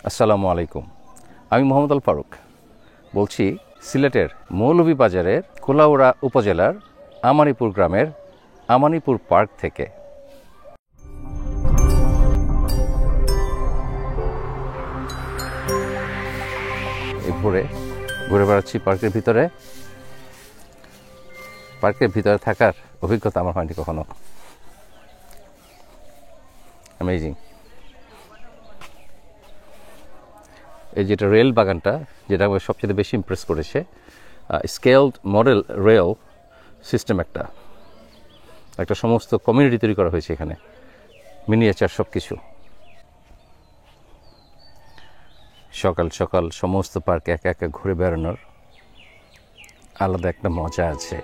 আসসালামু আলাইকুম। আমি মোহাম্মদ আল ফারুক বলছি সিলেটের মৌলভীবাজারের কুলাউড়া উপজেলার আমানীপুর গ্রামের আমানীপুর পার্ক থেকে। এই ভোরে ঘুরে বেড়াচ্ছি পার্কের ভিতরে। পার্কের ভিতরে থাকার অভিজ্ঞতা আমার হয়নি কখনো। অ্যামেজিং। এই যেটা রেল বাগানটা, যেটা আমাকে সবচেয়ে বেশি ইমপ্রেস করেছে, স্কেলড মডেল রেল সিস্টেম, একটা সমস্ত কমিউনিটি তৈরি করা হয়েছে এখানে, মিনিয়েচার সব কিছু। সকাল সকাল সমস্ত পার্কে একা একা ঘুরে বেড়ানোর আলাদা একটা মজা আছে।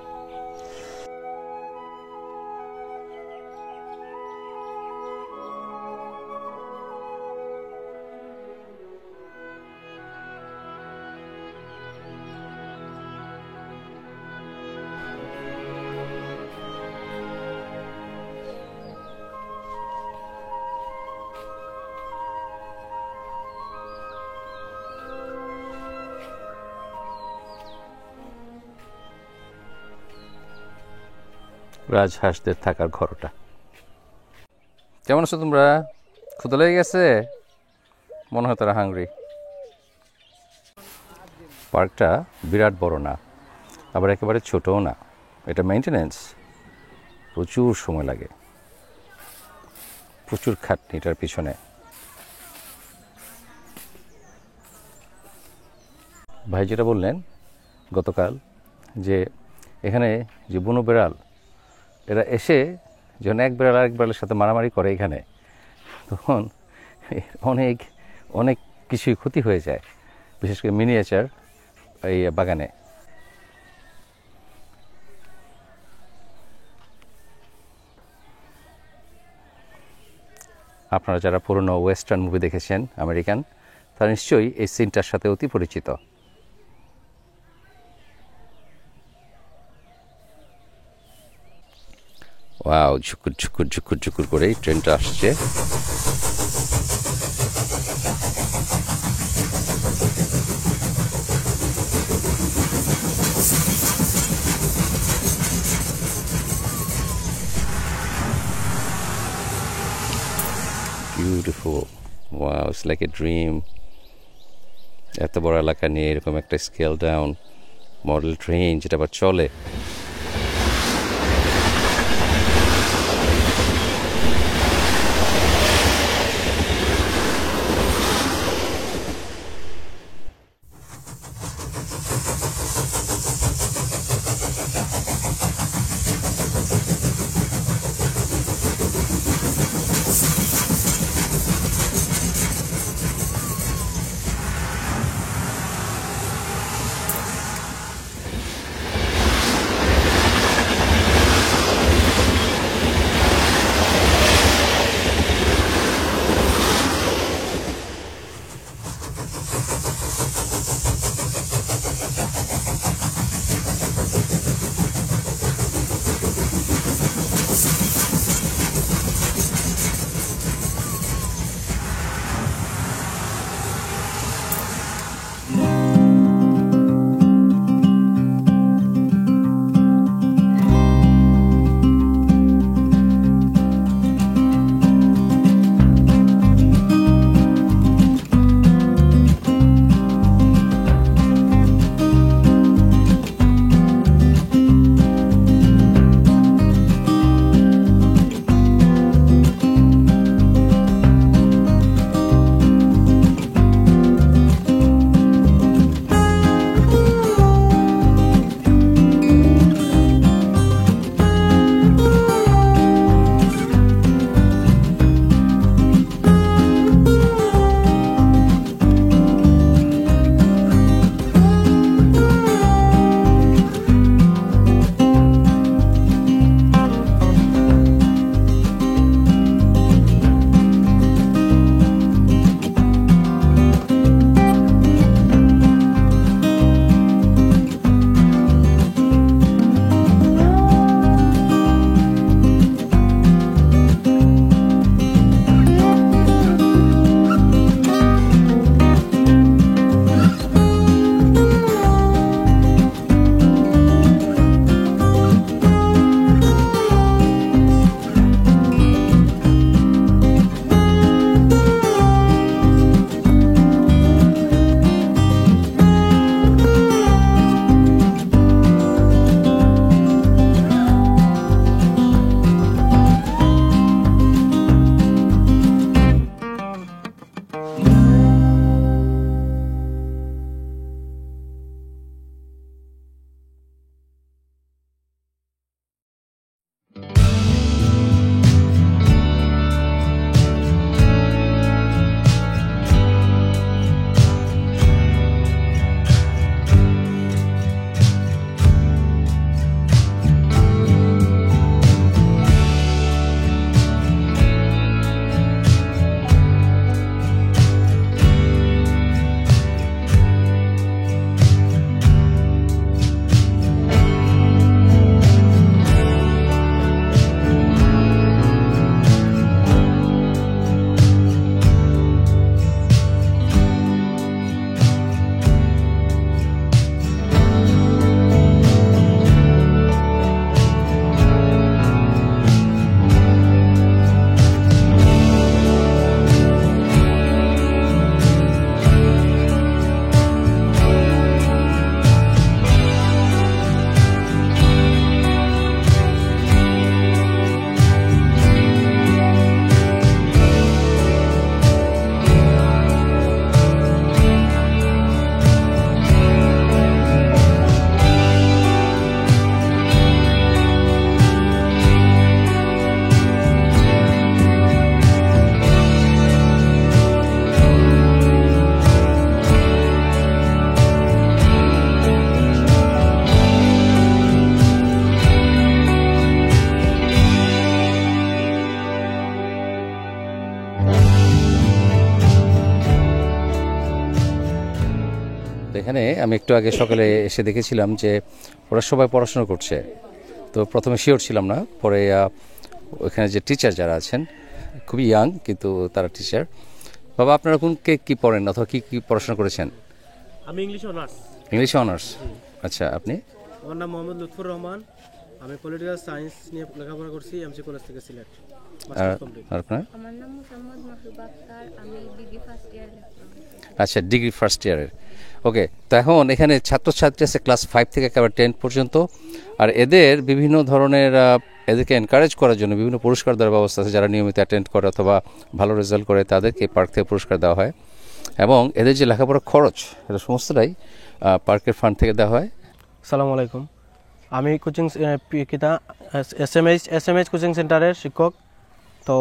রাজহাঁসদের থাকার ঘরটা। কেমন আছো তোমরা? ক্ষুধা লেগে গেছে? মনে হয় তারা হাংরি। পার্কটা বিরাট বড় না, আবার একেবারে ছোটও না। এটা মেইনটেনেন্স প্রচুর সময় লাগে, প্রচুর খাটনি এটার পিছনে। ভাই যেটা বললেন গতকাল, যে এখানে যে বুনো বেড়াল, এরা এসে যখন এক বেড়াল আরেক বেড়ালের সাথে মারামারি করে এখানে, তখন অনেক অনেক কিছুই ক্ষতি হয়ে যায়, বিশেষ করে মিনিয়েচার এই বাগানে। আপনারা যারা পুরনো ওয়েস্টার্ন মুভি দেখেছেন আমেরিকান, তারা নিশ্চয়ই এই সিনটার সাথে অতি পরিচিত। ওয়াও, ঝুকুর ঝুকুর ঝুকুর ঝুকুর করে ট্রেনটা আসছে। Beautiful, wow, it's like a dream. এত বড় এলাকা নিয়ে এরকম একটা স্কেল ডাউন মডেল ট্রেন, যেটা আবার চলে। তো এখানে আমি একটু আগে সকালে এসে দেখেছিলাম যে ওরা সবাই পড়াশোনা করছে। তো প্রথমে শিওর ছিলাম না, পরে ওখানে যে টিচার যারা আছেন খুবই ইয়াং, কিন্তু তারা টিচার। বাবা, আপনারা কোনকে কী পড়েন অথবা কী কী পড়াশোনা করেছেন? আমি ইংলিশ অনার্স। ইংলিশ অনার্স, আচ্ছা। আপনি? আমার নাম মোহাম্মদ লুৎফুর রহমান, আমি পলিটিক্যাল সায়েন্স নিয়ে লেখাপড়া করছি এমসি কলেজ থেকে সিলেট। আর আপনার? আমার নাম মোহাম্মদ মাহবুবা আক্তার, আমি ডিগ্রি ফার্স্ট ইয়ার লেখাপড়া। আচ্ছা, ডিগ্রি ফার্স্ট ইয়ারের। ওকে, তো এখন এখানে ছাত্রছাত্রী আছে ক্লাস 5 থেকে একেবারে 10 পর্যন্ত। আর এদের বিভিন্ন ধরনের এদেরকে এনকারেজ করার জন্য বিভিন্ন পুরস্কার দেওয়ার ব্যবস্থা আছে। যারা নিয়মিত অ্যাটেন্ড করে অথবা ভালো রেজাল্ট করে তাদেরকে পার্ক থেকে পুরস্কার দেওয়া হয়। এবং এদের যে লেখাপড়ার খরচ, এটা সমস্তটাই পার্কের ফান্ড থেকে দেওয়া হয়। আসসালামু আলাইকুম, আমি coaching S M H coaching সেন্টারের শিক্ষক। তো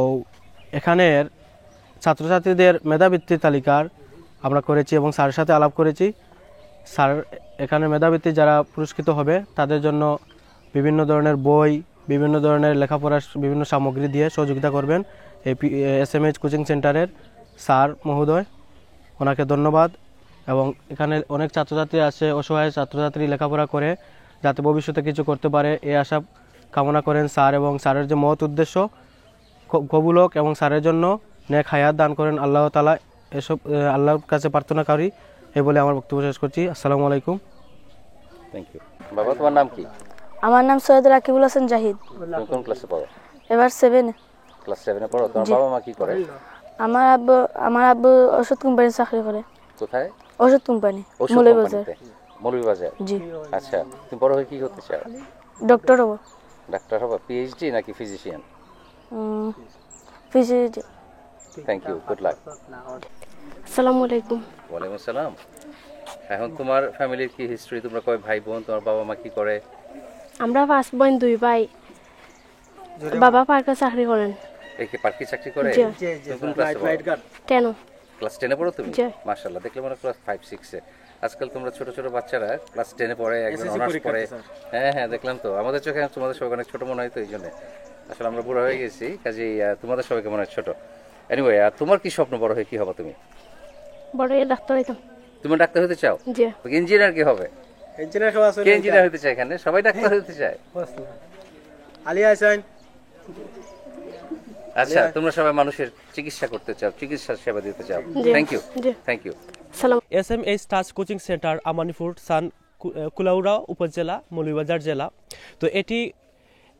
এখানের ছাত্রছাত্রীদের মেধাবৃত্তির তালিকার আমরা করেছি এবং স্যারের সাথে আলাপ করেছি। স্যার এখানে মেধাবৃত্তি যারা পুরস্কৃত হবে তাদের জন্য বিভিন্ন ধরনের বই, বিভিন্ন ধরনের লেখাপড়ার বিভিন্ন সামগ্রী দিয়ে সহযোগিতা করবেন এই এস-এম-এইচ কোচিং সেন্টারের স্যার মহোদয়, ওনাকে ধন্যবাদ। এবং এখানে অনেক ছাত্রছাত্রী আছে, অসহায় ছাত্রছাত্রী লেখাপড়া করে যাতে ভবিষ্যতে কিছু করতে পারে এই আশা কামনা করেন স্যার। এবং স্যারের যে মহৎ উদ্দেশ্য কবুল হোক এবং স্যারের জন্য নেক হায়াত দান করেন আল্লাহ তাআলা, এসব আল্লাহর কাছে প্রার্থনা করি। এই বলে আমার বক্তব্য শেষ করছি। আসসালামু আলাইকুম। Thank you. বাবা, তোমার নাম কি? আমার নাম সৈয়দ রাকিবুল হাসান জাহিদ। তুমি কোন ক্লাসে পড়ো? এবার 7 এ। ক্লাস 7 এ পড়ো। তোমার বাবা মা কি করে? আমার আব্বু ওষুধ কোম্পানি চাকরি করে। কোথায়? ওষুধ কোম্পানি, ওষুধ মৌলভীবাজার। মৌলভীবাজার, জি। আচ্ছা, তুমি বড় হয়ে কি হতে চাও? ডক্টর হব। ডাক্তার হবে? পিএইচডি নাকি physician? Physiology. Thank you, good luck. আসসালামু আলাইকুম। ওয়ালাইকুম আসসালাম। এখন তোমার ফ্যামিলির কি হিস্ট্রি? তোমরা কয় ভাই বোন? তোমার বাবা মা কি করে? আমরা 5 বোন 2 ভাই। বাবা পার্কে চাকরি করেন। এই কি পার্কে চাকরি করে? জি। তুমি কোন ক্লাসে পড়ো? 10। ক্লাস 10 এ পড়ো তুমি? জি। মাশাআল্লাহ, দেখলে মনে ক্লাস 5 6 এ। আজকাল তোমরা ছোট ছোট বাচ্চারা ক্লাস 10 এ পড়ে, একজন অনার্স পড়ে। হ্যাঁ হ্যাঁ, দেখলাম তো। আমাদের চোখে তোমাদের সবাই অনেক ছোট মনে হয়, তো এই জন্য আসলে আমরা বুড়ো হয়ে গেছি, কাজেই তোমাদের সবাইকে মনে হয় ছোট। এনিওয়ে, তোমার কি স্বপ্ন? বড় হয়ে কি হবে তুমি? বড় হয়ে ডাক্তার হইতাম। তুমি ডাক্তার হতে চাও? জি। ইঞ্জিনিয়ার কি হবে? ইঞ্জিনিয়ার হওয়া কে ইঞ্জিনিয়ার হতে চায় এখানে? সবাই ডাক্তার হতে চায়। আলিয়া হাসান। আচ্ছা, তোমরা সবাই মানুষের চিকিৎসা করতে চাও, চিকিৎসা সেবা দিতে চাও। Thank you, thank you. সালাম। SMH touch coaching centre Amanipur সান কুলাউড়া উপজেলা, মৌলভীবাজার জেলা। তো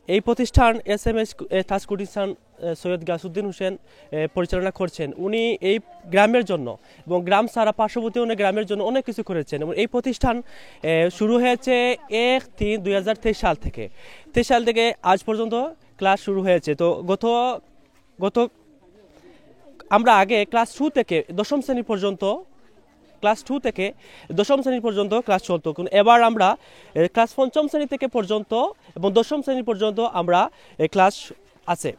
এই প্রতিষ্ঠান SMH touch coaching centre Syed Gasuddin Hossain পরিচালনা করছেন। উনি এই গ্রামের জন্য এবং গ্রাম ছাড়া পার্শ্ববর্তী অনেক গ্রামের জন্য অনেক কিছু করেছেন। এবং এই প্রতিষ্ঠান শুরু হয়েছে 1-3-2023 সাল থেকে। 23 সাল থেকে আজ পর্যন্ত ক্লাস শুরু হয়েছে। তো গত আমরা আগে ক্লাস 2 থেকে দশম শ্রেণী পর্যন্ত ক্লাস চলতো, কিন্তু এবার আমরা ক্লাস 5ম শ্রেণী থেকে পর্যন্ত এবং 10ম শ্রেণী পর্যন্ত আমরা ক্লাস আছে।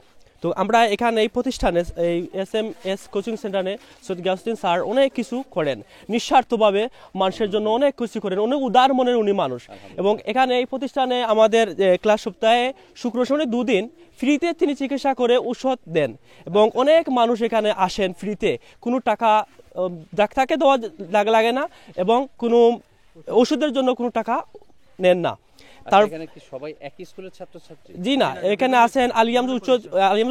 তো আমরা এখানে এই প্রতিষ্ঠানে এই এস-এম-এইচ কোচিং সেন্টারে সৈয়দ গাসউদ্দিন স্যার অনেক কিছু করেন, নিঃস্বার্থভাবে মানুষের জন্য অনেক কিছু করেন, অনেক উদার মনের উনি মানুষ। এবং এখানে এই প্রতিষ্ঠানে আমাদের ক্লাস সপ্তাহে শুক্র শনি 2 দিন ফ্রিতে তিনি চিকিৎসা করে ঔষধ দেন। এবং অনেক মানুষ এখানে আসেন ফ্রিতে, কোনো টাকা ডাক্তারকে দেওয়া লাগে না এবং কোনো ওষুধের জন্য কোনো টাকা নেন না। তার এখানে কি সবাই একই স্কুলের ছাত্রছাত্রী? জি না, এখানে আছেন আলিয়ামজ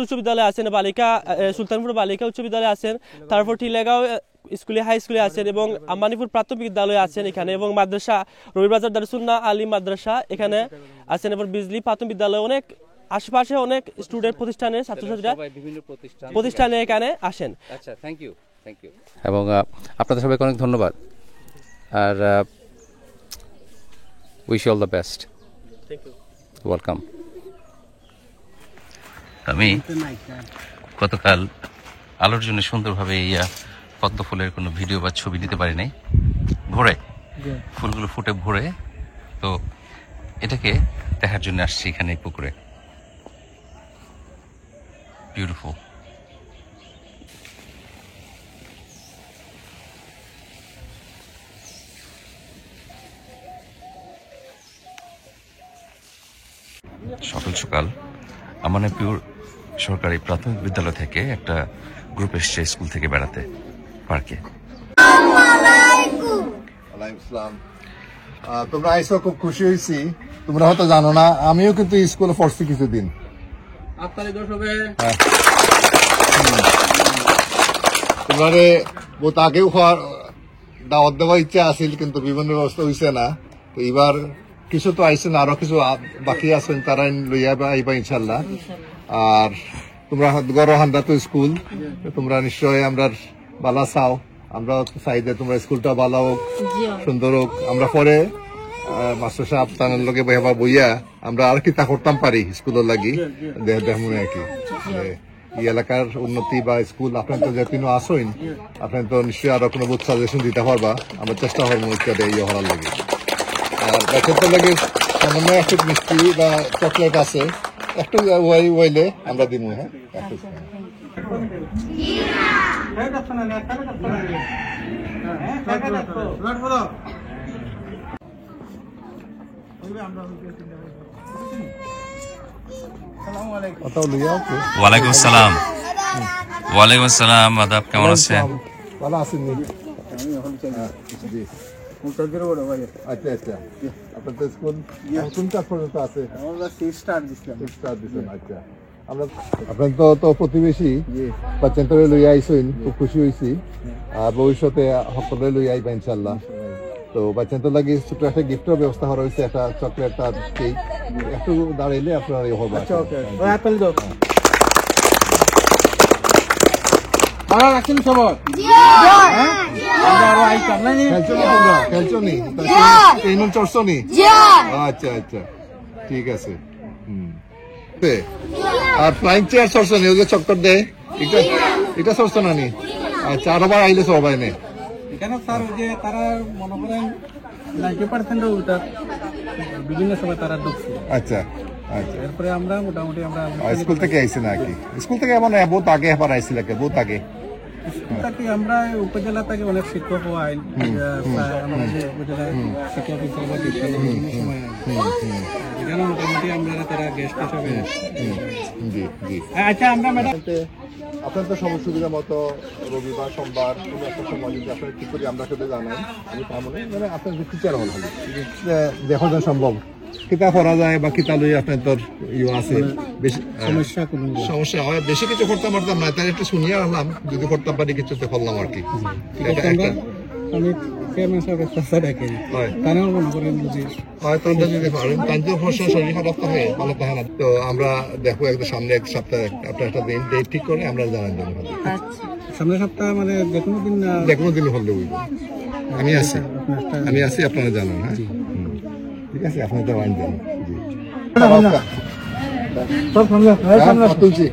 উচ্চ বিদ্যালয়ে আছেন, বালিকা সুলতানপুর বালিকা উচ্চ বিদ্যালয়ে আছেন, তারপর টিলেগাঁও স্কুলে হাই স্কুলে আছেন এবং আমানিপুর প্রাথমিক বিদ্যালয়ে আছেন এখানে, এবং মাদ্রাসা রবিবাজার দারুসুন্নাহ আলী মাদ্রাসা এখানে আছেন, এবং বিজলি প্রাথমিক বিদ্যালয়ে অনেক আশেপাশে অনেক স্টুডেন্ট প্রতিষ্ঠানের ছাত্রছাত্রীরা বিভিন্ন প্রতিষ্ঠানে এখানে আসেন। আচ্ছা, থ্যাংক ইউ। এবং আপনাদের সবাইকে অনেক ধন্যবাদ। আর wish you all the best. Welcome. আমি গতকাল আলোর জন্য সুন্দরভাবে এই পদ্ম ফুলের কোনো ভিডিও বা ছবি নিতে পারি নাই, ভোরে ফুলগুলো ফুটে ভোরে, তো এটাকে দেখার জন্য আসছি এখানে এই পুকুরে। বিউটিফুল। সকাল সকাল আমানিপুর সরকারি প্রাথমিক বিদ্যালয় থেকে একটা গ্রুপ এসছে স্কুল থেকে বেড়াতে পার্কে। ওয়ালাইকুম আসসালাম। তোমরা আইসো, খুব খুশি হয়েছি। তোমরা হয়তো জানো না, আমিও কিন্তু স্কুলে পড়ছি কিছুদিন। তোমারে বহুত আগেও হওয়ার দাওয়াত দেওয়ার ইচ্ছা আছিল, কিন্তু বিভিন্ন ব্যবস্থা হয়েছে না। তো এবার কিছু তো আইসেন, আরো কিছু বাকি আছেন, তারা লইয়া আইবা ইনশাল্লাহ। আর তোমরা গড় হান্দা তো স্কুল, তোমরা নিশ্চয় আমরা বালা চাও, আমরা চাই যে তোমরা স্কুলটা ভালো হোক, সুন্দর হোক। আমরা পরে মাস্টার সাহেব তানের লগে বইয়া আমরা আর কি তা করতাম পারি স্কুলের লাগি দেখুন আর কি এই এলাকার উন্নতি বা স্কুল। আপনার তো যেদিনও আসেন, আপনার তো নিশ্চয়ই আরো কোনো বুথ সাজেশন দিতে পারবা। আমরা চেষ্টা করবো ইয়ে হওয়ার লাগে। আর বাচ্চাদের লাগে সামান্য একটু মিষ্টি বা চকলেট আছে, একটু ওয়াইলে আমরা দিব। হ্যাঁ, ওয়ালাইকুম আসসালাম। ওয়ালাইকুম আসসালাম, আদাব, কেমন আছেন? ভালো আছেন? আচ্ছা আচ্ছা, আপনার তো স্কুল কোন ক্লাস পর্যন্ত আছে? আচ্ছা, আমরা আপনার তো প্রতিবেশী বাচ্চান্তরে লইয়া আইসইন, খুব খুশি হয়েছি। আর ভবিষ্যতে সকলে লইয়া আইবা ইনশাল্লাহ। তো বাচ্চান্তর লাগে ছোট একটা গিফটের ব্যবস্থা করা হয়েছে, একটা চকলেট আর কেক। একটু দাঁড়াইলে আপনার ইয়ে হবে। আচ্ছা আচ্ছা, ঠিক আছে। আর ফ্লাইং চেয়ার চড়ছো নি? ওদের চক্কর দেয়, এটা চড়ছো না নি? আচ্ছা, আরোবার আইলে সবাই নে এখানে স্যার ওই যে তারা মনে করেন 90% ওটা বিভিন্ন সময় তারা ঢুকছে। আচ্ছা আচ্ছা, এরপরে আমরা মোটামুটি আমরা স্কুল থেকে আইসি না কি? স্কুল থেকে মানে বহুত আগে এবার আইসি লাগে, বহুত আগে। স্কুলটাকে আমরা উপজেলা থেকে অনেক শিক্ষক আইন আমাদের উপজেলা শিক্ষা অফিসার বা বিভিন্ন সময় এখানে মোটামুটি আমরা তারা গেস্ট হিসাবে। জি জি। আচ্ছা, আমরা ম্যাডাম আপনার তো সময় সুবিধা মতো রবিবার সোমবার কোনো একটা সময় যদি আপনার ঠিক করি আমরা সাথে জানাই, আমি তার মানে আপনার যে টিচার হল দেখা যায় সম্ভব কিতা করা যায় বা কিতা লই আপনার তোর ইয়ে আছে বেশি সমস্যা হয়, বেশি কিছু করতে পারতাম না, তাই একটু শুনিয়ে আসলাম। যদি করতাম পারি কিছু তো করলাম আর কি। আমি চেয়ারম্যান সাহেবের কাছে ডাকি তারাও মনে করেন বুঝি হয়তো যদি পারেন, তাই তো প্রশ্ন শরীর খারাপ থাকে, ভালো থাকে না। তো আমরা দেখবো একদম সামনে এক সপ্তাহে আপনার একটা দিন ডেট ঠিক করে আমরা জানান দেবো। সামনের সপ্তাহ মানে যেকোনো দিন, যেকোনো দিন হলে বুঝবো। আমি আছি আপনারা জানান। হ্যাঁ, ঠিক আছে, আপনার তো আইন জানান। জি, তুলছি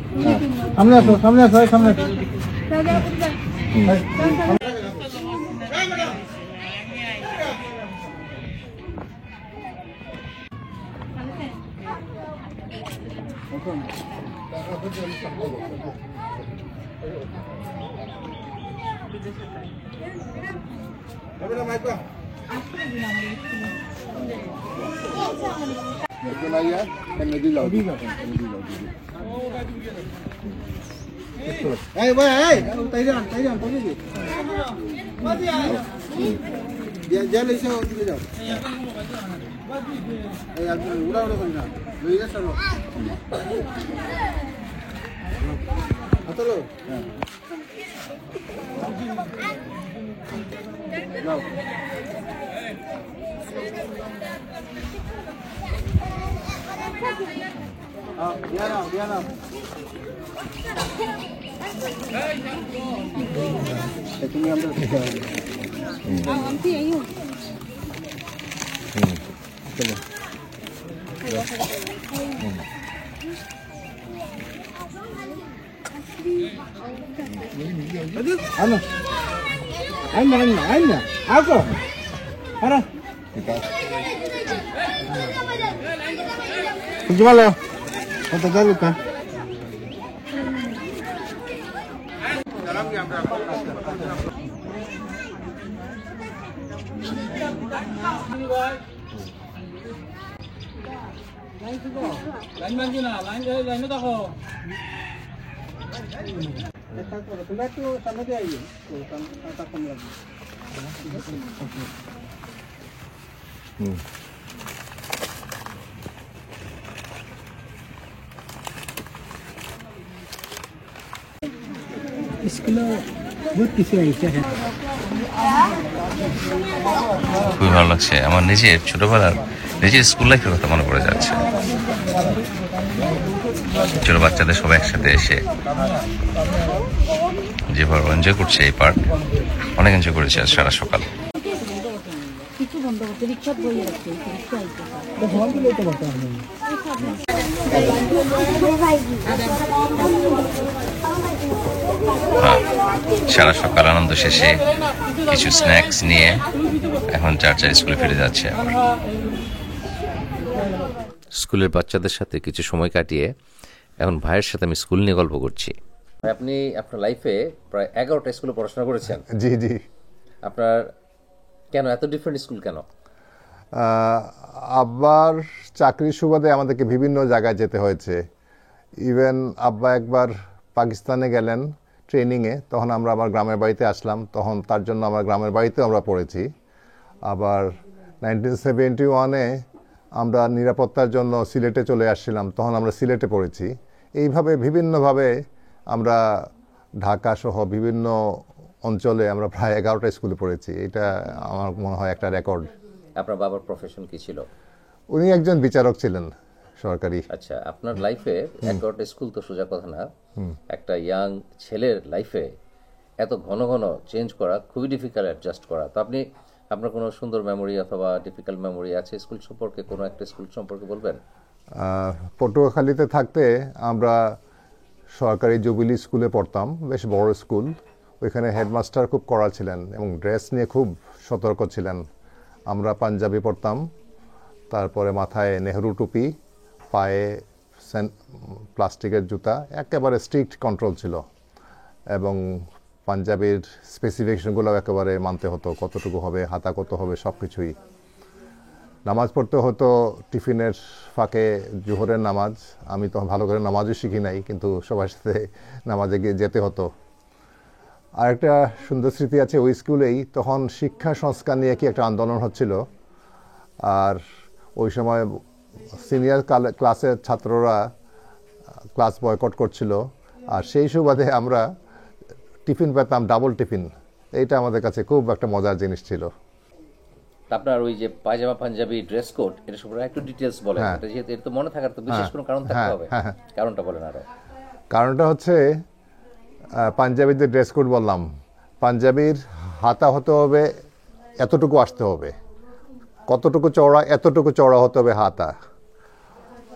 সামনে আসো, সামনে আসো, সামনে। Gimana? Kata dulu kan? Lain lagi na, lain itu ako. Kita tu sama dia ini, kita tak lagi. খুবই ভালো লাগছে, আমার নিজের ছোটবেলার নিজের স্কুল লাইফের কথা মনে পড়ে যাচ্ছে। ছোট বাচ্চাদের সবাই একসাথে এসে যেভাবে এনজয় করছে এই পার্ক, অনেক এনজয় করেছে আজ সারা সকাল। সারা সকাল আনন্দ শেষে কিছু স্ন্যাক্স নিয়ে এখন চার স্কুলে ফিরে যাচ্ছে। স্কুলের বাচ্চাদের সাথে কিছু সময় কাটিয়ে এখন ভাইয়ের সাথে আমি স্কুল নিয়ে গল্প করছি। আপনি আপনার লাইফে প্রায় 11টা স্কুলে পড়াশোনা করেছেন। জি জি। আপনার কেন এত ডিফারেন্ট স্কুল কেন? আব্বার চাকরির সুবাদে আমাদেরকে বিভিন্ন জায়গায় যেতে হয়েছে। ইভেন আব্বা একবার পাকিস্তানে গেলেন ট্রেনিংয়ে, তখন আমরা আমার গ্রামের বাড়িতে আসলাম, তখন তার জন্য আমার গ্রামের বাড়িতেও আমরা পড়েছি। আবার 1971-এ আমরা নিরাপত্তার জন্য সিলেটে চলে আসছিলাম, তখন আমরা সিলেটে পড়েছি। এইভাবে বিভিন্নভাবে আমরা ঢাকা সহ বিভিন্ন অঞ্চলে আমরা প্রায় 11টা স্কুলে পড়েছি। এটা আমার মনে হয় একটা রেকর্ড। আপনার বাবার প্রফেশন কি ছিল? উনি একজন বিচারক ছিলেন সরকারি। আচ্ছা, আপনার লাইফে 11টা স্কুল তো সোজা কথা না। একটা ইয়াং ছেলের লাইফে এত ঘন ঘন চেঞ্জ করা খুবই ডিফিকাল্ট, অ্যাডজাস্ট করা। তো আপনি আপনার কোনো সুন্দর মেমোরি অথবা ডিফিকাল্ট মেমোরি আছে স্কুল সম্পর্কে? কোনো একটা স্কুল সম্পর্কে বলবেন? পটুয়াখালীতে থাকতে আমরা সরকারি জুবিলি স্কুলে পড়তাম, বেশ বড় স্কুল। ওইখানে হেডমাস্টার খুব কড়া ছিলেন এবং ড্রেস নিয়ে খুব সতর্ক ছিলেন। আমরা পাঞ্জাবি পরতাম, তারপরে মাথায় নেহরু টুপি, পায়ে প্লাস্টিকের জুতা, একেবারে স্ট্রিক্ট কন্ট্রোল ছিল। এবং পাঞ্জাবির স্পেসিফিকেশনগুলো একেবারে মানতে হতো, কতটুকু হবে, হাতা কত হবে, সব কিছুই। নামাজ পড়তে হতো টিফিনের ফাঁকে, জোহরের নামাজ। আমি তো ভালো করে নামাজও শিখি নাই, কিন্তু সবার সাথে নামাজে গিয়ে যেতে হতো। আরেকটা সুন্দর স্মৃতি আছে, ওই স্কুলেই তখন শিক্ষা সংস্কার নিয়ে কি একটা আন্দোলন হচ্ছিল, আর ওই সময় সিনিয়র ক্লাসের ছাত্ররা ক্লাস বয়কট করছিল, আর সেই সুবাদে আমরা টিফিন পেতাম, ডাবল টিফিন। এইটা আমাদের কাছে খুব একটা মজার জিনিস ছিল। আপনার ওই যে পায়জামা পাঞ্জাবি ড্রেস কোড, এটা সম্পর্কে একটু ডিটেলস বলেন। এটা যেহেতু এর তো মনে থাকার তো বিশেষ কোনো কারণ থাকতে হবে, কারণটা বলেন আরো। কারণটা হচ্ছে পাঞ্জাবিদের ড্রেস কোড বললাম, পাঞ্জাবির হাতা হতে হবে এতটুকু আসতে হবে, কতটুকু চওড়া, এতটুকু চওড়া হতে হবে হাতা।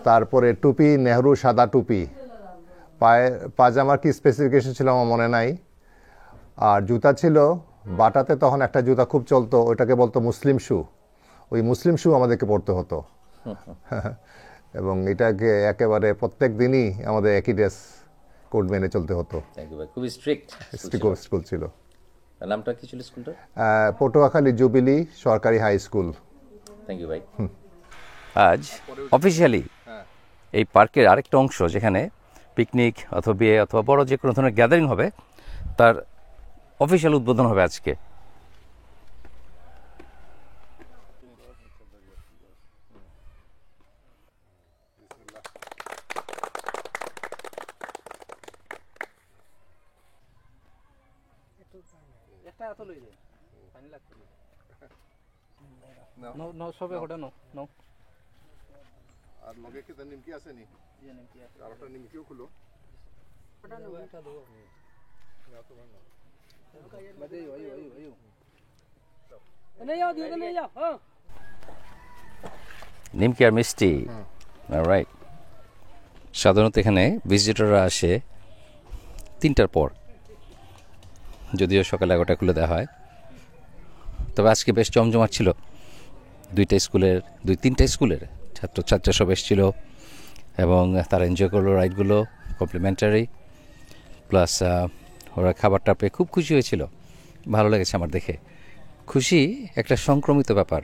তারপরে টুপি নেহরু সাদা টুপি, পাজামার কি স্পেসিফিকেশন ছিল আমার মনে নাই। আর জুতা ছিল বাটাতে, তখন একটা জুতা খুব চলতো, ওইটাকে বলতো মুসলিম শু। ওই মুসলিম শু আমাদেরকে পড়তে হতো। এবং এটাকে একেবারে প্রত্যেক দিনই আমাদের একই ড্রেস কোড মেনে চলতে হতো। খুবই স্ট্রিক্ট স্কুল ছিল। নামটা কি ছিল স্কুলটা? পটুয়াখালী জুবিলি সরকারি হাই স্কুল। থ্যাংক ইউ ভাই। আজ অফিসিয়ালি এই পার্কের আরেকটা অংশ, যেখানে পিকনিক অথবা বিয়ে অথবা বড় যে কোনো ধরনের গ্যাদারিং হবে, তার অফিসিয়াল উদ্বোধন হবে আজকে। আর লগে কি নিমকি আছে নি? নিমকি আছে। আরেকটা নিমকিও খুলো। নিমকি আর মিষ্টি, রাইট। সাধারণত এখানে ভিজিটররা আসে 3টার পর, যদিও সকালে 11টা খুলে দেওয়া হয়। তবে আজকে বেশ জমজমাট ছিল। 2-3টা স্কুলের ছাত্রছাত্রী সব এসেছিল এবং তারা এনজয় করলো রাইডগুলো, কমপ্লিমেন্টারি, প্লাস ওরা খাবারটা পেয়ে খুব খুশি হয়েছিল। ভালো লেগেছে আমার দেখে। খুশি একটা সংক্রমিত ব্যাপার,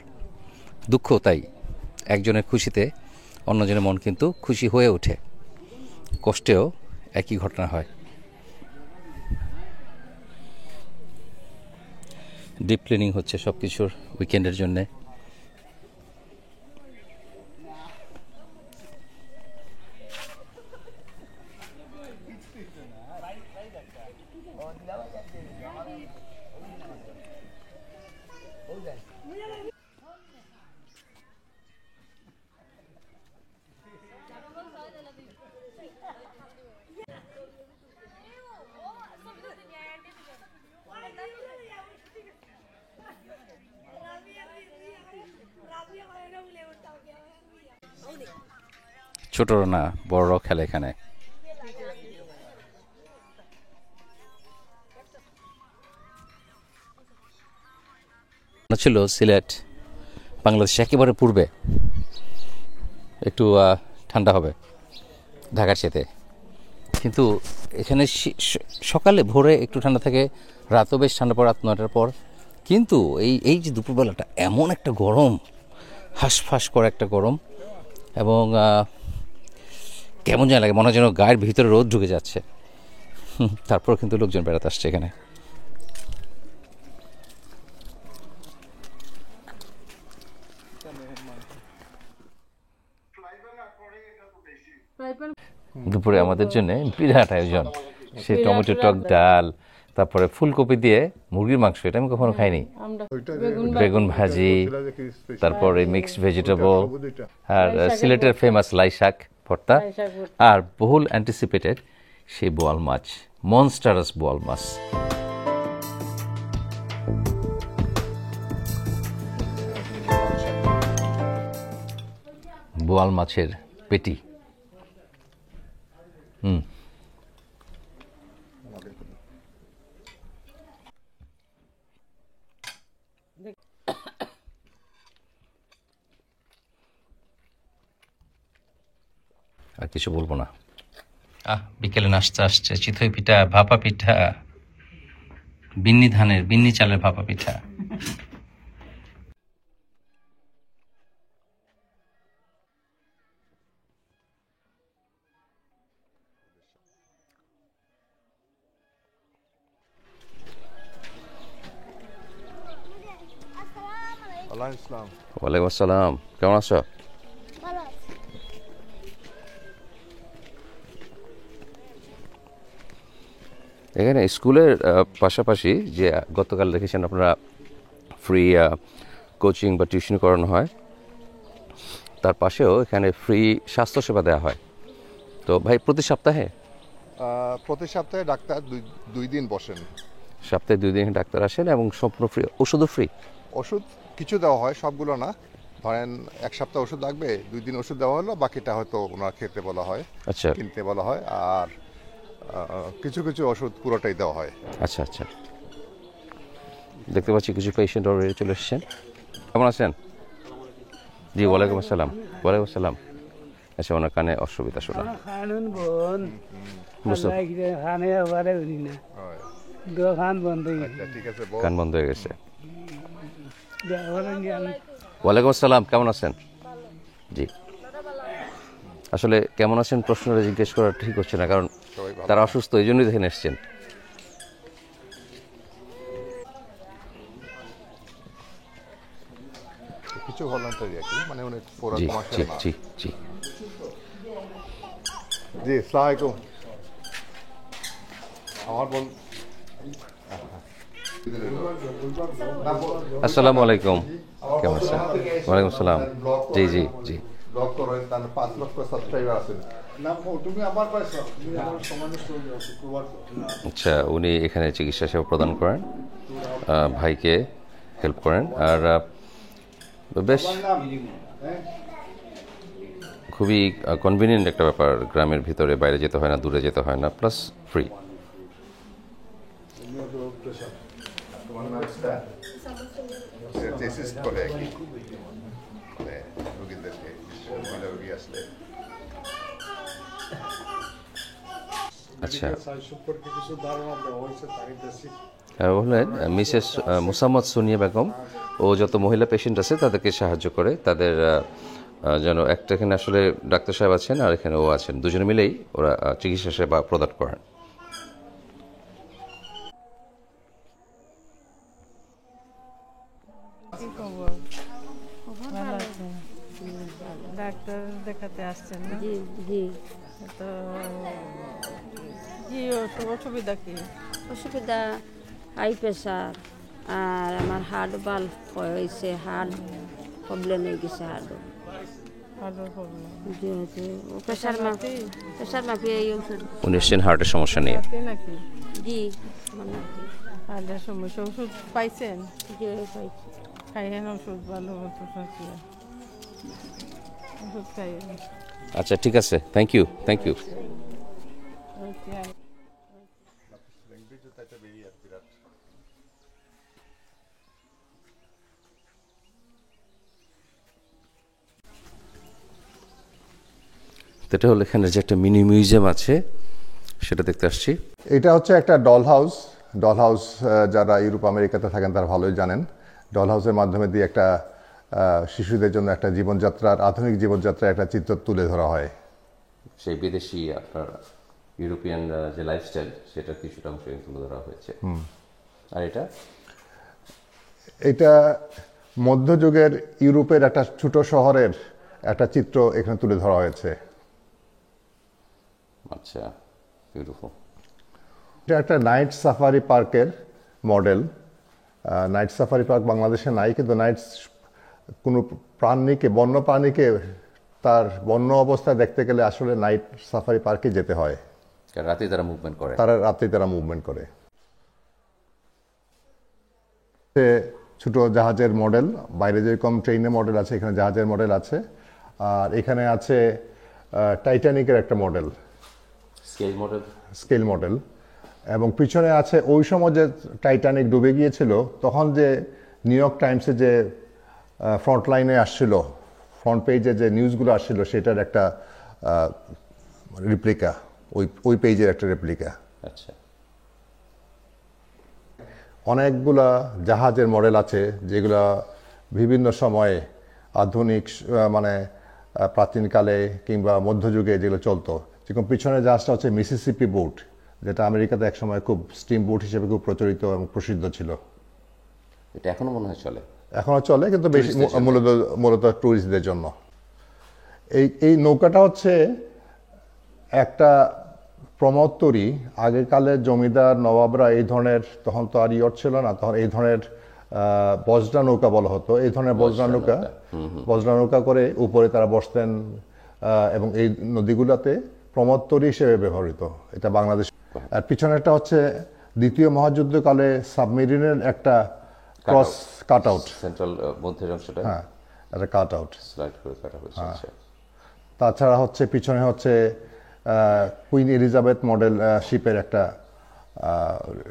দুঃখ তাই। একজনের খুশিতে অন্যজনের মন কিন্তু খুশি হয়ে ওঠে, কষ্টেও একই ঘটনা হয়। ডিপ ক্লিনিং হচ্ছে সব কিছুর উইকেন্ডের জন্যে। ছোটরা না বড়রাও খেলে এখানে। ছিল সিলেট বাংলাদেশ একেবারে পূর্বে, একটু ঠান্ডা হবে ঢাকার সাথে, কিন্তু এখানে সকালে ভোরে একটু ঠান্ডা থাকে, রাতও বেশ ঠান্ডা পড়ে রাত 9টার পর। কিন্তু এই যে দুপুরবেলাটা এমন একটা গরম, হাঁসফাঁস করে একটা গরম, এবং কেমন যেন লাগে, মনে হয় যেন গায়ের ভিতরে রোদ ঢুকে যাচ্ছে। তারপর কিন্তু লোকজন বেড়াতে আসছে এখানে। দুপুরে আমাদের জন্য বিরাট আয়োজন, সে টমেটো টক ডাল, তারপরে ফুলকপি দিয়ে মুরগির মাংস, এটা আমি কখনো খাইনি, বেগুন ভাজি, তারপরে মিক্সড ভেজিটেবল, আর সিলেটের ফেমাস লাই শাক ভর্তা, আর বহুল অ্যান্টিসিপেটেড সেই বোয়াল মাছ, মনস্টারাস বোয়াল মাছ। বোয়াল মাছের পেটি। আর কিছু বলবো না। বিকেলে নাস্তা আসছে, চিতই পিঠা, ভাপা পিঠা, বিন্নি ধানের, বিন্নি চালের ভাপা পিঠা। ওয়ালাইকুম আসসালাম, কেমন আছো? এখানে স্কুলের পাশাপাশি যে গতকাল দেখেছেন আপনারা ফ্রি কোচিং বা টিউশন করানো হয়, তার পাশেও এখানে ফ্রি স্বাস্থ্যসেবা দেওয়া হয়। তো ভাই প্রতি সপ্তাহে ডাক্তার 2 দিন বসেন, সপ্তাহে 2 দিন ডাক্তার আসেন এবং সম্পূর্ণ ফ্রি, ওষুধও ফ্রি। ওষুধ কিছু দেওয়া হয়, সবগুলো না। ধরেন 1 সপ্তাহ ওষুধ লাগবে, 2 দিন ওষুধ দেওয়া হলো, বাকিটা হয়তো ওনার খেতে বলা হয়, আচ্ছা, কিনতে বলা হয়, আর কিছু কিছু ওষুধ পুরোটাই দেওয়া হয়। আচ্ছা আচ্ছা, দেখতে পাচ্ছি কিছু পেশেন্ট অলরেডি চলে এসেছেন। কেমন আছেন? জি ওয়ালাইকুম আসসালাম। ওয়ালাইকুম আসসালাম। আচ্ছা, ওনার কানে অসুবিধা শোনা, কান বন্ধ হয়ে গেছে। ওয়ালাইকুম আসসালাম, কেমন আছেন? জি, আসলে কেমন আছেন প্রশ্নটা জিজ্ঞেস করা ঠিক হচ্ছে না, কারণ তারা অসুস্থ, এই জন্যই দেখেন এসছেন। কিছু ভলান্টারি আর কি, মানে অনেক পুরো জি কমার্শিয়াল না। জি জি জি, আসসালামু আলাইকুম। আমার বোন, আসসালামু আলাইকুম, কেমন আছেন? ওয়ালাইকুম আসসালাম। জি জি জি, ব্লগ করেন, তার 5 লক্ষ সাবস্ক্রাইবার আছেন। আচ্ছা, উনি এখানে চিকিৎসা সেবা প্রদান করেন, ভাইকে হেল্প করেন, আর বেশ খুবই কনভিনিয়েন্ট একটা ব্যাপার। গ্রামের ভিতরে বাইরে যেতে হয় না, দূরে যেতে হয় না, প্লাস ফ্রি। টেস্ট করে আর কি, মানে রোগীদেরকে, রোগী আসলে। আচ্ছা, বললেন মিসেস মুসাম্মদ সোনিয়া বেগম, ও যত মহিলা পেশেন্ট আছে তাদেরকে সাহায্য করে, তাদের যেন একটা, এখানে আসলে ডাক্তার সাহেব আছেন আর এখানে ও আছেন, দুজনে মিলেই ওরা চিকিৎসা সেবা প্রদান করেন। কি খবর? ভালো আছেন? ডাক্তার দেখাতে আসছেন না? জি জি। তো কি অসুবিধা কি? অসুবিধা হাই প্রেশার আর আমার হার্ট বাল্ব হয়েছে, হার্ট প্রবলেম হয়ে গেছে হার্ট। হার্টের প্রবলেম? জি জি। প্রেশার মাপি এই ওষুধ। উনি এসেছেন হার্টের সমস্যা নিয়ে। রাতে নাকি? জি মানে হার্টের সমস্যা, ওষুধ পাইছেন? জি পাইছি। খাইয়েন ওষুধ, ভালো মতো খাইয়ে ওষুধ খাইয়েন। আচ্ছা ঠিক আছে, থ্যাংক ইউ। তো এটা হলো এখানে যে একটা মিনি মিউজিয়াম আছে, সেটা দেখতে আসছি। এটা হচ্ছে একটা ডল হাউস। যারা ইউরোপ আমেরিকাতে থাকেন তারা ভালোই জানেন। ডল হাউসের মাধ্যমে দিয়ে একটা শিশুদের জন্য একটা আধুনিক জীবনযাত্রার একটা চিত্র তুলে ধরা হয়। সেই বিদেশি আপনার ইউরোপিয়ান যে লাইফস্টাইল, সেটা কিছুটা অংশ তুলে ধরা হয়েছে। আর এটা মধ্যযুগের ইউরোপের একটা ছোট শহরের একটা চিত্র এখানে তুলে ধরা হয়েছে। আচ্ছা, বিউটিফুল। এটা একটা নাইট সাফারি পার্কের মডেল। নাইট সাফারি পার্ক বাংলাদেশে নাই, কিন্তু কোনো বন্য প্রাণীকে তার বন্য অবস্থায় দেখতে গেলে আসলে নাইট সাফারি পার্কে যেতে হয়। রাতে তারা মুভমেন্ট করে। ছোট জাহাজের মডেল, বাইরে যেরকম ট্রেনের মডেল আছে, এখানে জাহাজের মডেল আছে। আর এখানে আছে টাইটানিকের একটা মডেল, স্কেল মডেল। এবং পিছনে আছে ওই সময় যে টাইটানিক ডুবে গিয়েছিল, তখন যে নিউ ইয়র্ক টাইমসে যে ফ্রন্ট লাইনে আসছিল, ফ্রন্ট পেজে যে নিউজগুলো আসছিল, সেটার একটা রেপ্লিকা, ওই পেজের একটা রেপ্লিকা। আচ্ছা। অনেকগুলা জাহাজের মডেল আছে যেগুলা বিভিন্ন সময়ে আধুনিক প্রাচীনকালে কিংবা মধ্যযুগে যেগুলো চলতো। যেরকম পিছনের জাহাজটা হচ্ছে মিসিসিপি বোট, যেটা আমেরিকাতে একসময় খুব স্টিম বোট হিসেবে খুব প্রচলিত এবং প্রসিদ্ধ ছিল। এটা এখনো মনে হয় চলে? এখনো চলে, কিন্তু বেশি মূলত ট্যুরিস্টদের জন্য। এই নৌকাটা হচ্ছে একটা প্রমোত্তরী। আগেকালের জমিদার নবাবরা এই ধরনের, তখন তো আর ইয়ট ছিল না, তখন এই ধরনের বজরা নৌকা বলা হতো। এই ধরনের বজরা নৌকা করে উপরে তারা বসতেন, এবং এই নদীগুলোতে প্রমোত্তরী হিসেবে ব্যবহৃত। এটা বাংলাদেশ। আর পিছনেরটা হচ্ছে দ্বিতীয় মহাযুদ্ধকালে সাবমেরিনের একটা ক্রস কাট আউট, সেন্ট্রাল মধ্যের অংশটা। হ্যাঁ, একটা কাট আউট স্লাইড করে কাটা হয়েছে। তাছাড়া হচ্ছে পিছনে হচ্ছে কুইন এলিজাবেথ মডেল শিপের একটা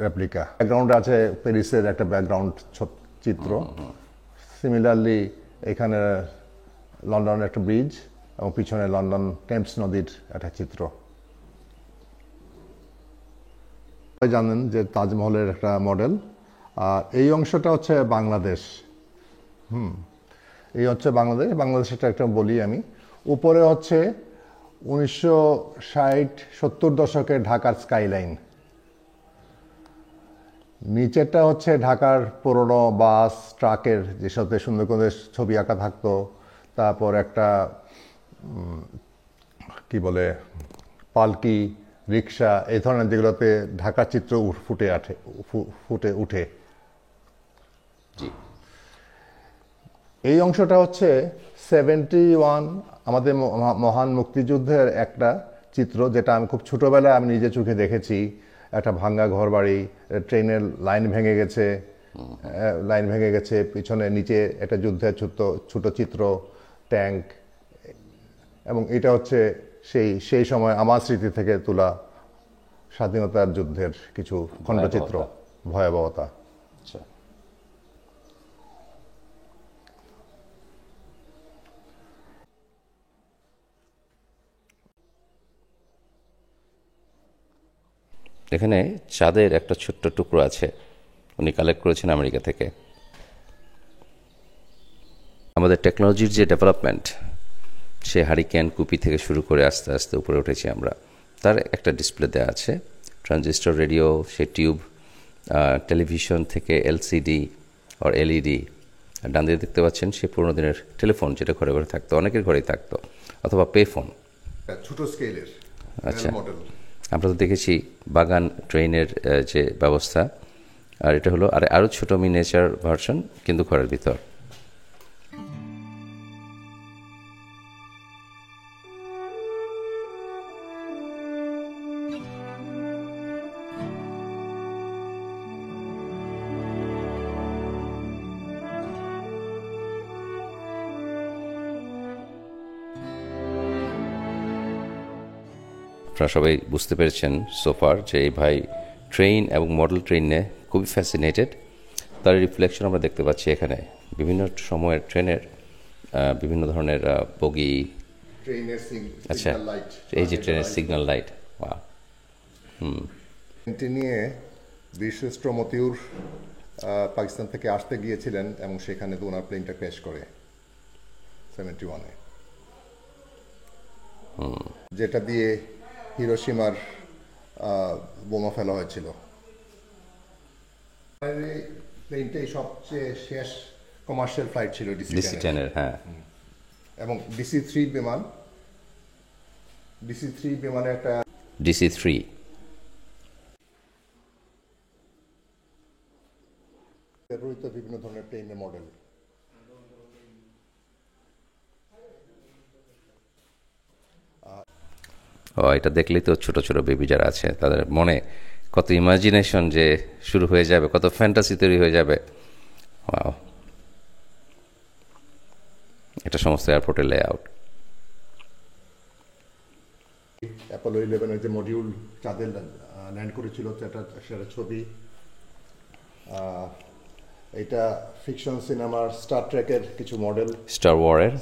রেপ্লিকা। ব্যাকগ্রাউন্ডে আছে প্যারিসের একটা ব্যাকগ্রাউন্ড চিত্র। সিমিলারলি এখানে লন্ডনের একটা ব্রিজ এবং পিছনে লন্ডন টেমস নদীর একটা চিত্র। জানেন যে তাজমহলের একটা মডেল। আর এই অংশটা হচ্ছে বাংলাদেশ। এই হচ্ছে বাংলাদেশটা একটা বলি আমি। উপরে হচ্ছে 1960-70 দশকের ঢাকার স্কাইলাইন। নিচেরটা হচ্ছে ঢাকার পুরনো বাস ট্রাকের যেসব সুন্দর করে ছবি আঁকা থাকতো। তারপর একটা কি বলে পালকি, রিক্সা, এই ধরনের যেগুলোতে ঢাকার চিত্র ফুটে উঠে। এই অংশটা হচ্ছে 71 আমাদের মহান মুক্তিযুদ্ধের একটা চিত্র, যেটা আমি খুব ছোটবেলায় আমি নিজে চোখে দেখেছি। একটা ভাঙ্গা ঘরবাড়ি, ট্রেনের লাইন ভেঙে গেছে, পিছনে নিচে একটা যুদ্ধের ছোট চিত্র, ট্যাঙ্ক। এবং এটা হচ্ছে সেই সময় আমার স্মৃতি থেকে তোলা স্বাধীনতার যুদ্ধের কিছু খণ্ডচিত্র, ভয়াবহতা। এখানে চাঁদের একটা ছোট্ট টুকরো আছে, উনি কালেক্ট করেছেন আমেরিকা থেকে। আমাদের টেকনোলজির যে ডেভেলপমেন্ট, সে হারিকেন, কুপি থেকে শুরু করে আস্তে আস্তে উপরে উঠেছি আমরা, তার একটা ডিসপ্লে দেওয়া আছে। ট্রানজিস্টর, রেডিও, সে টিউব, টেলিভিশন থেকে এলসিডি আর এলইডি, আর ডান দিকে দেখতে পাচ্ছেন সেই পুরোনো দিনের টেলিফোন, যেটা ঘরে ঘরে থাকতো, অনেকের ঘরেই থাকতো, অথবা পে ফোন। ছোট স্কেলের আচ্ছা, মডেল। আমরা তো দেখেছি বাগান ট্রেনের যে ব্যবস্থা, আর এটা হলো আরও ছোট মিনিয়েচার ভার্সন, কিন্তু ঘরের ভিতর। আপনারা সবাই বুঝতে পেরেছেন সোফার যে এই ভাই ট্রেন এবং মডেল ট্রেন নিয়ে খুবই ফ্যাসিনেটেড। তার রিফ্লেকশন আমরা দেখতে পাচ্ছি এখানে বিভিন্ন সময়ের ট্রেনের বিভিন্ন ধরনের বগি। আচ্ছা, এই যে ট্রেনের সিগন্যাল লাইট। ট্রেনটি নিয়ে বীরশ্রেষ্ঠ মতিউর পাকিস্তান থেকে আসতে গিয়েছিলেন এবং সেখানে তো ওনার প্লেনটা ক্র্যাশ করে 71-এ, যেটা দিয়ে হিরোশিমার বোমা ফেলা হয়েছিল। প্লেনটাই সবচেয়ে শেষ কমার্শিয়াল ফ্লাইট ছিল DC-10-এর। হ্যাঁ, এবং DC-3 বিমান, DC-3 বিমানের একটা DC-3 ব্যবহৃত বিভিন্ন ধরনের প্লেনের মডেল। এটা দেখলেই তো ছোট ছোট বেবি যারা আছে তাদের মনে কত ইমাজিনেশন যে শুরু হয়ে যাবে, কত ফ্যান্টাসি তৈরি হয়ে যাবে। ওয়াও, এটা সমস্ত এয়ারপোর্টের লেআউট। অ্যাপোলো 11-এর যে মডিউল চাঁদে ল্যান্ড করেছিল সেটা ছবি। এটা ফিকশন সিনেমার স্টার ট্রেকের কিছু মডেল, স্টার ওয়ারের।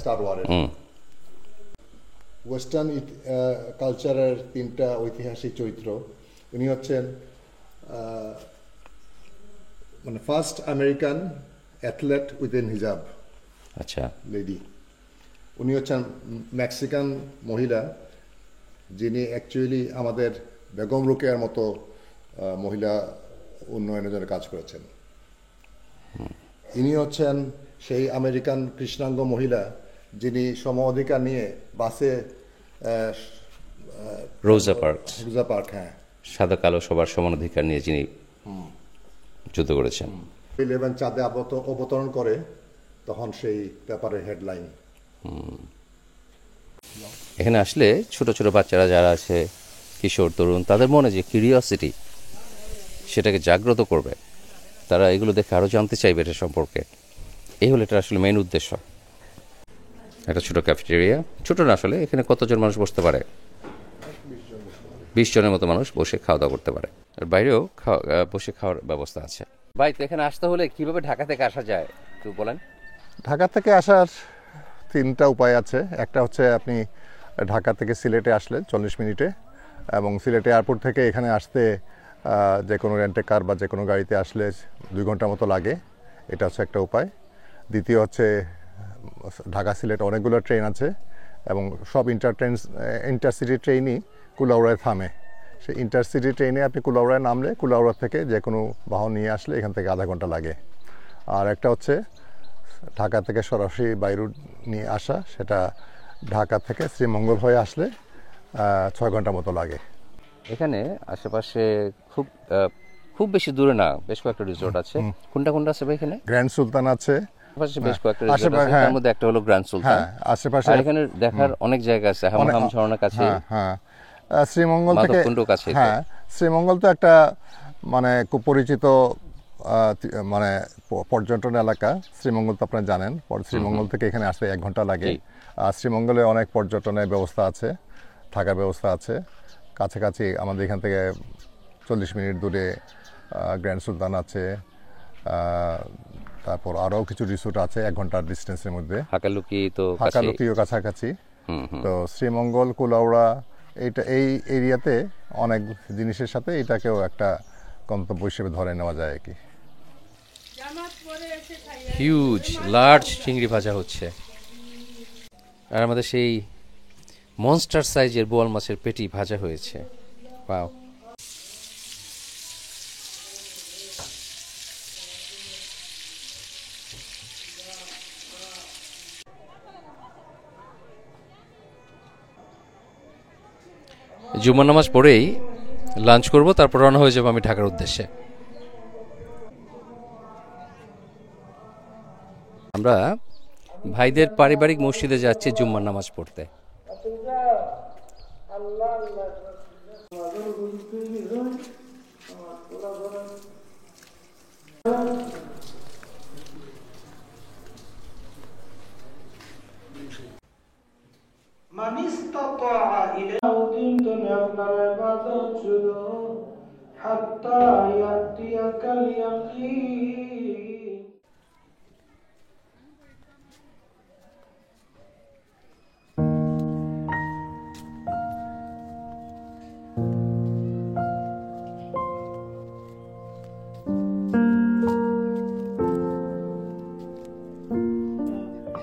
ওয়েস্টার্ন কালচারের 3টা ঐতিহাসিক চরিত্র। উনি হচ্ছেন মানে ফার্স্ট আমেরিকান অ্যাথলেট উইদিন হিজাব। আচ্ছা, লেডি। উনি হচ্ছেন মেক্সিকান মহিলা, যিনি অ্যাকচুয়ালি আমাদের বেগম রোকেয়ার মতো মহিলা উন্নয়নের জন্য কাজ করেছেন। ইনি হচ্ছেন সেই আমেরিকান কৃষ্ণাঙ্গ মহিলা যিনি সম অধিকার নিয়ে বাসে রোজা পার্ক, হ্যাঁ, সাদা কালো সবার সমান অধিকার নিয়ে যিনি যুদ্ধ করেছেন। 11 চাঁদে অবতরণ করে, তখন সেই পেপারের হেডলাইন। এখানে আসলে ছোট ছোট বাচ্চারা যারা আছে, কিশোর তরুণ, তাদের মনে যে কিউরিওসিটি সেটাকে জাগ্রত করবে, তারা এগুলো দেখে আরও জানতে চাইবে এটা সম্পর্কে। এই হলো এটা আসলে মেইন উদ্দেশ্য। একটা ছোট ক্যাফেটেরিয়া, ছোট না আসলে, এখানে কতজন মানুষ বসতে পারে? 20 জনের মতো মানুষ বসে খাওয়া দাওয়া করতে পারে। আর বাইরেও বসে খাওয়ার ব্যবস্থা আছে। ভাই, তো এখানে আসতে হলে কিভাবে ঢাকা থেকে আসা যায় একটু বলেন। ঢাকা থেকে আসার 3টা উপায় আছে। একটা হচ্ছে আপনি ঢাকা থেকে সিলেটে আসলে 40 মিনিটে, এবং সিলেট এয়ারপোর্ট থেকে এখানে আসতে যে কোনো রেন্টে কার বা যে কোনো গাড়িতে আসলে 2 ঘন্টার মতো লাগে। এটা হচ্ছে একটা উপায়। দ্বিতীয় হচ্ছে ঢাকা সিলেট অনেকগুলো ট্রেন আছে, এবং সব ইন্টারসিটি ট্রেনই কুলাউড়ায় থামে। সেই ইন্টারসিটি ট্রেনে আপনি কুলাউড়ায় নামলে কুলাউড়া থেকে যে কোনো বাহন নিয়ে আসলে এখান থেকে আধা ঘন্টা লাগে। আর একটা হচ্ছে ঢাকা থেকে সরাসরি বাই রুট নিয়ে আসা, সেটা ঢাকা থেকে শ্রীমঙ্গল হয়ে আসলে 6 ঘন্টার মতো লাগে। এখানে আশেপাশে খুব বেশি দূরে না, বেশ কয়েকটা রিসোর্ট আছে। কোনটা কোনটা আছে ভাই এখানে? গ্র্যান্ড সুলতান আছে, বেশ কয়েকটা রিসোর্ট আছে, তার মধ্যে একটা হলো গ্র্যান্ড সুলতান। আশেপাশে এখানে দেখার অনেক জায়গা আছে, হামহাম ঝর্ণা কাছে, শ্রীমঙ্গল থেকে, হ্যাঁ, শ্রীমঙ্গল তো একটা মানে খুব পরিচিত মানে পর্যটন এলাকা। শ্রীমঙ্গল তো আপনারা জানেন, শ্রীমঙ্গল থেকে এখানে আসতে 1 ঘন্টা লাগে। আর শ্রীমঙ্গলে অনেক পর্যটনের ব্যবস্থা আছে, থাকার ব্যবস্থা আছে। কাছাকাছি আমাদের এখান থেকে 40 মিনিট দূরে গ্র্যান্ড সুলতান আছে, তারপর আরও কিছু রিসোর্ট আছে 1 ঘন্টার ডিস্টেন্সের মধ্যে। হাকালুকিও কাছাকাছি। তো শ্রীমঙ্গল, কুলাউড়া, এই এরিয়াতে অনেক জিনিসের সাথে এটাকেও একটা গন্তব্য হিসেবে ধরে নেওয়া যায় আর কি। হিউজ লার্জ চিংড়ি ভাজা হচ্ছে, আর আমাদের সেই মনস্টার সাইজের বোয়াল মাছের পেটি ভাজা হয়েছে। ওয়াও, জুম্মার নামাজ পড়েই লাঞ্চ করব, তারপর রওনা হয়ে যাবো আমি ঢাকার উদ্দেশ্যে। আমরা ভাইদের পারিবারিক মসজিদে যাচ্ছি জুম্মার নামাজ পড়তে।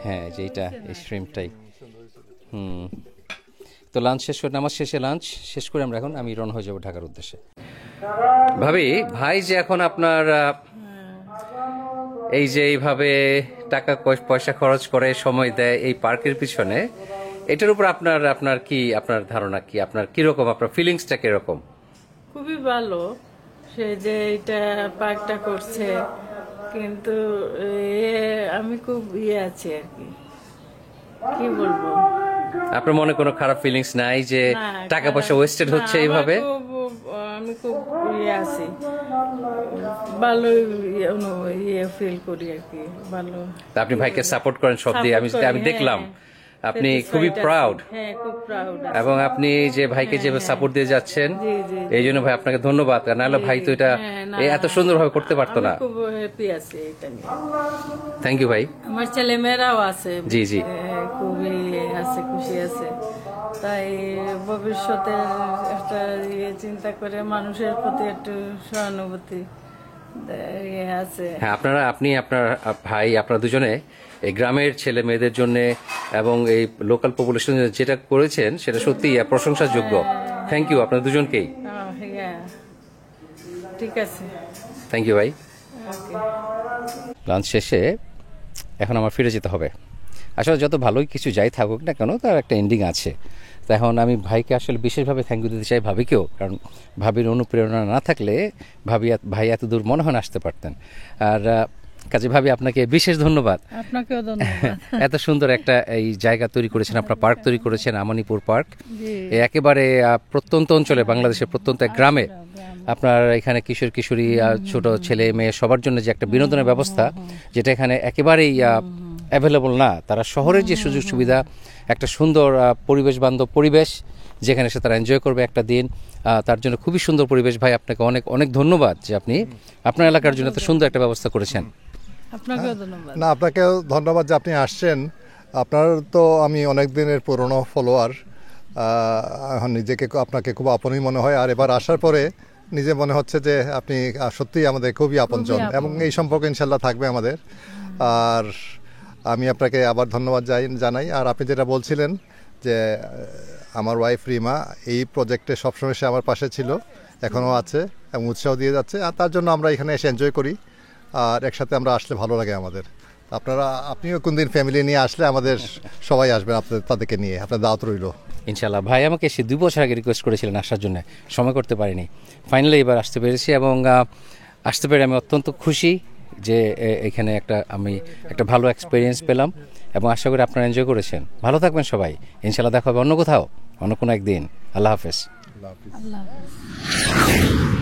হ্যাঁ, যেটা এই শ্রিমটাই। তো লাঞ্চ শেষ করে, নামাজ শেষে লাঞ্চ শেষ করে আমরা এখন আমি রওনা হয়ে যাবো ঢাকার উদ্দেশ্যে। ভাবি, ভাই যে এখন আপনার এই যে এইভাবে টাকা পয়সা খরচ করে সময় দেয় এই পার্কের পিছনে, এটার উপর আপনার কি আপনার ধারণা কি, আপনার কিরকম, আপনার ফিলিংসটা কিরকম? খুবই ভালো সে যে এটা পার্কটা করছে, কিন্তু আমি খুব আছি আর কি বলবো। আপনার মনে কোনো খারাপ ফিলিংস নাই যে টাকা পয়সা ওয়েস্টেড হচ্ছে এইভাবে? আমি খুব আছি, ভালো ফিল করি আর কি, ভালো। আপনি ভাইকে সাপোর্ট করেন সব দিয়ে, আমি দেখলাম আপনি খুবই প্রাউড। হ্যাঁ, খুব প্রাউড। এবং আপনি যে ভাইকে যে সাপোর্ট দিয়ে যাচ্ছেন, এই জন্য ভাই আপনাকে ধন্যবাদ। নাহলে ভাই তো এটা এত সুন্দরভাবে করতে পারতো না। খুব হ্যাপি আছি এটা নিয়ে। থ্যাংক ইউ ভাই। আমার ছেলে মেয়েরাও আছে, জি জি, খুবই আছে, খুশি আছে। তাই ভবিষ্যতে একটা চিন্তা করে মানুষের প্রতি একটু সহানুভূতি আছে। হ্যাঁ, আপনি আপনার ভাই, আপনারা দুজনে এই গ্রামের ছেলে মেয়েদের জন্য এবং এই লোকাল পপুলেশন যেটা করেছেন সেটা সত্যি প্রশংসার যোগ্য। থ্যাংক ইউ আপনার দুজনকেই। ঠিক আছে, থ্যাংক ইউ ভাই। লাঞ্চ শেষে এখন আমার ফিরে যেতে হবে। আসলে যত ভালোই কিছু যাই থাকুক না কেন, তার একটা এন্ডিং আছে। তো এখন আমি ভাইকে আসলে বিশেষভাবে থ্যাংক ইউ দিতে চাই ভাবিকেও, কারণ ভাবির অনুপ্রেরণা না থাকলে ভাই এত দূর মনে হয় না আসতে পারতেন। আর কাজে ভাবি আপনাকে বিশেষ ধন্যবাদ। আপনাকেও ধন্যবাদ। এত সুন্দর একটা এই জায়গা তৈরি করেছেন, আপনার পার্ক তৈরি করেছেন, আমানিপুর পার্ক। একেবারে প্রত্যন্ত অঞ্চলে, বাংলাদেশের প্রত্যন্ত এক গ্রামে আপনার এখানে কিশোর কিশোরী, ছোট ছেলে মেয়ে সবার জন্য যে একটা বিনোদনের ব্যবস্থা, যেটা এখানে একেবারেই অ্যাভেলেবল না। তারা শহরের যে সুযোগ সুবিধা, একটা সুন্দর পরিবেশ বান্ধব পরিবেশ যেখানে সে তারা এনজয় করবে একটা দিন, তার জন্য খুবই সুন্দর পরিবেশ। ভাই আপনাকে অনেক অনেক ধন্যবাদ যে আপনি আপনার এলাকার জন্য এত সুন্দর একটা ব্যবস্থা করেছেন। আপনাকেও ধন্যবাদ। না, আপনাকেও ধন্যবাদ যে আপনি আসছেন। আপনার তো আমি অনেক দিনের পুরনো ফলোয়ার, এখন নিজেকে আপনাকে খুব আপনই মনে হয়। আর এবার আসার পরে নিজে মনে হচ্ছে যে আপনি সত্যিই আমাদের খুবই আপনজন, এবং এই সম্পর্ক ইনশাল্লাহ থাকবে আমাদের। আর আমি আপনাকে আবার ধন্যবাদ জানাই। আর আপনি যেটা বলছিলেন যে আমার ওয়াইফ রিমা এই প্রজেক্টে সবসময় সে আমার পাশে ছিল, এখনও আছে এবং উৎসাহ দিয়ে যাচ্ছে। আর তার জন্য আমরা এখানে এসে এনজয় করি, আর একসাথে আমরা আসলে ভালো লাগে আমাদের। আপনিও কোনদিন ফ্যামিলি নিয়ে আসলে আমাদের সবাই আসবেন, তাদেরকে নিয়ে আপনার দাওয়াত রইল ইনশাল্লাহ। ভাই আমাকে সে 2 বছর আগে রিকোয়েস্ট করেছিলেন আসার জন্য, সময় করতে পারিনি। ফাইনালি এবার আসতে পেরেছি, এবং আসতে পেরে আমি অত্যন্ত খুশি যে এখানে আমি একটা ভালো এক্সপিরিয়েন্স পেলাম, এবং আশা করি আপনারা এনজয় করেছেন। ভালো থাকবেন সবাই, ইনশাল্লাহ দেখা হবে অন্য কোথাও, অন্য কোনো একদিন। আল্লাহ হাফেজ। আল্লাহ হাফেজ।